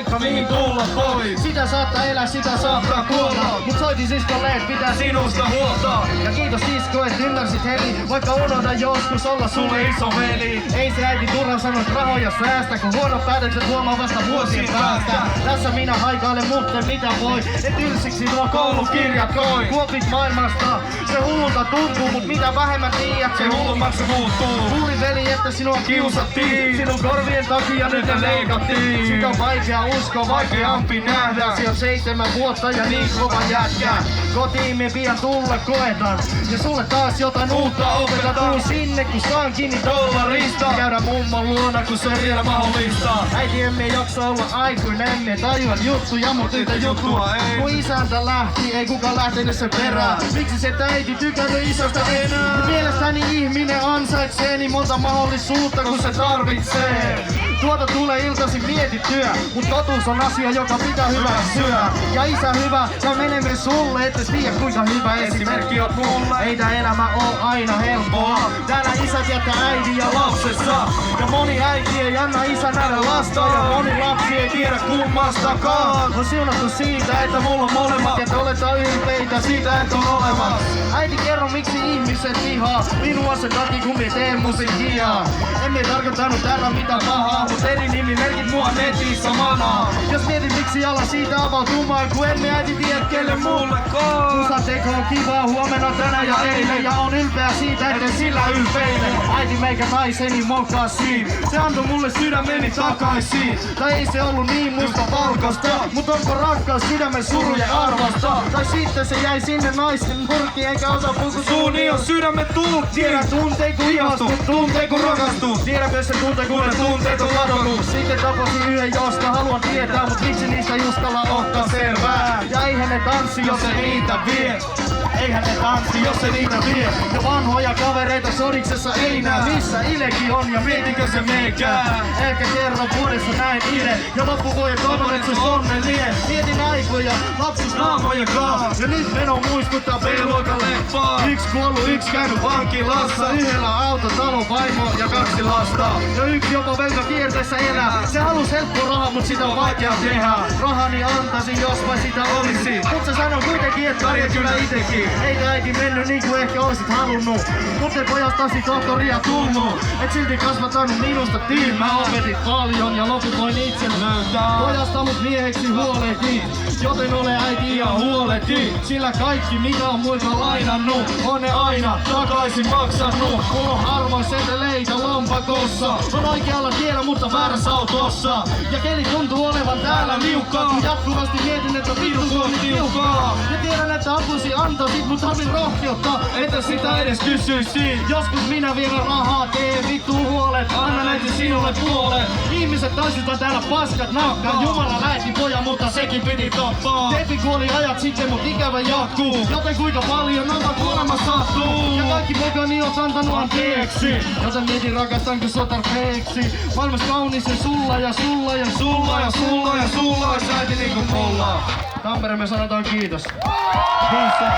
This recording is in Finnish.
paikka mihin tulla voi. Sitä saattaa elää, sitä saattaa kuolla. Mut soitin siskolle, et pitää sinusta huolta. Ja kiitos sisko, et ymmärsit heli. Vaikka unohdan joskus olla sulle iso veli. Ei se äiti turhan sanonut rahoja säästä, kun huonot päätökset huomaa vasta vuosien päästä. Tässä minä haikailen, mutten mitä voi. Et ylsiksi nuo koulukirjat koi. Kuopit maailmasta, se hullulta tuntuu, mut mitä vähemmän tiiät, se hullummaksi muuttuu. Kuulin veli, että sinua kiusattiin. Sinun korvien takia nyt ne leikattiin. Sitä on vaikea uskoa, vaikeampi nähdä. Se on 7 vuotta ja niin kova jätkä. Kotiin me pian tulla koetan. Ja sulle taas jotain uutta opetan. Tuun sinne kun saan kiinni dollarista. Käydä mummon luona kun se on vielä mahdollista. Äiti emme jaksa olla aikuinen, emme tajua juttuja, mut yhtä juttua ei. Kun isäntä lähti, ei kukaan lähtenyt sen perään. Miksi se äiti tykännyt isästä enää? Mielestäni ihminen ansaitsee niin monta mahdollisuutta kun se tarvitsee. Tuota tulee iltaisin mietittyä, mut totuus on asia, joka pitää hyväksyä. Ja isä hyvä, ja menemme sulle, ette tiedä kuinka hyvä esimerkki on mulle. Ei tää elämä oo aina helppoa. Täällä isät jättää äidin ja lapsensa. Ja moni äiti ei anna isän nähdä lasta. Ja moni lapsi ei tiedä kummastakaan. On siunattu siitä, että mulla on molemmat. Ja te olette ylpeitä siitä, että on olemas. Äiti kerro miksi ihmiset vihaa minua sen takia kun me teen musiikkia. Emme tarkoittanut täällä mitään pahaa. Mut eri nimimerkit mua netissä manaa. Jos mietit miksi ala siitä avautumaan, kun emme äiti tiedä kelle mullekaan. Musa teko on kivaa huomenna tänään ja eilen. Ja on ylpeä siitä, etten sillä ylpeile. Äiti meikä naiseni mokasiin. Se antoi mulle sydämeni takaisin. Tai ei se ollut niin musta valkosta. Mut onko rakkaus sydämen suru ja arvosta? Tai sitten se jäi sinne naisten purki eikä osaa puhua. Suuni on sydämen tulkki. Tiedän tuntee kun ihastut, tuntee kun rakastut. Tiedän myös se tuntee kun ne tunteet on kadonnut. Sitten tapasin yhden josta haluan tietää, mut miksi niistä ei uskalla ottaa selvää. Ja eihän ne tanssi jos ei niitä vie. Eihän ne tanssi jos ei niitä vie. Ja vanhoja kavereita sodiksessa ei näe. Missä Ilekin on ja mietinkö se meikää. Ehkä kerran vuodessa näin Ile. Ja loppuvuoden toivon et se onnellinen. Mietin aikoja, lapsuusnaamoja kaa. Ja nyt meno muistuttaa B-luokan leffaa. Yksi kuollut, yksi käynyt vankilassa. Yhdellä autotalo, vaimo ja 2 lasta. Ja yksi jopa velka kierteessä elää. Se halus helppo rahaa, mut sitä on vaikea tehdä. Rahani antaisin, jos vain sitä olisi. Mut se sanoo kuitenkin, et pärjää kyllä itekin. Ei äiti mennyt niin kuin ehkä olisit halunnut. Mut ei pojastasi tohtoria tullut. Et silti kasvattanut minusta tiin. Mä opetin paljon ja loput voin itse löytää. Pojasta mut mieheksi huolehdin. Joten ole äiti ja huolehti. Sillä kaikki mitä on muilta lainannut on ne aina takaisin maksannut. Mulla on harvoin seteleitä lompakossa. On oikealla tiellä mutta väärässä autossa. Ja keli tuntuu olevan täällä liukkaa. Kun jatkuvasti mietin että vittu on tiukaa. Ja tiedän että apusi antaisit mut tarvin rohkeutta. Että sitä edes kysyisin. Joskus minä vielä rahaa teen vittu huolet. Anna näitä sinulle puolet. Ihmiset taisitaan täällä paskat nakkaan. Jumala lähetti pojan mutta sekin piti tappaa. Tepi kuoli ajat sitten mut ikävä jatkuu. Joten kuinka paljon on kuolema sattuu. Ja kaikki mekani oot antanut anteeksi. Joten mietin rakastanko sua tarpeeksi. Maailmas kaunis ja sulla ja sulla ja sulla ja sulla ja sulla ja äiti niinku mulla. Tampere me sanotaan kiitos. Kiitos.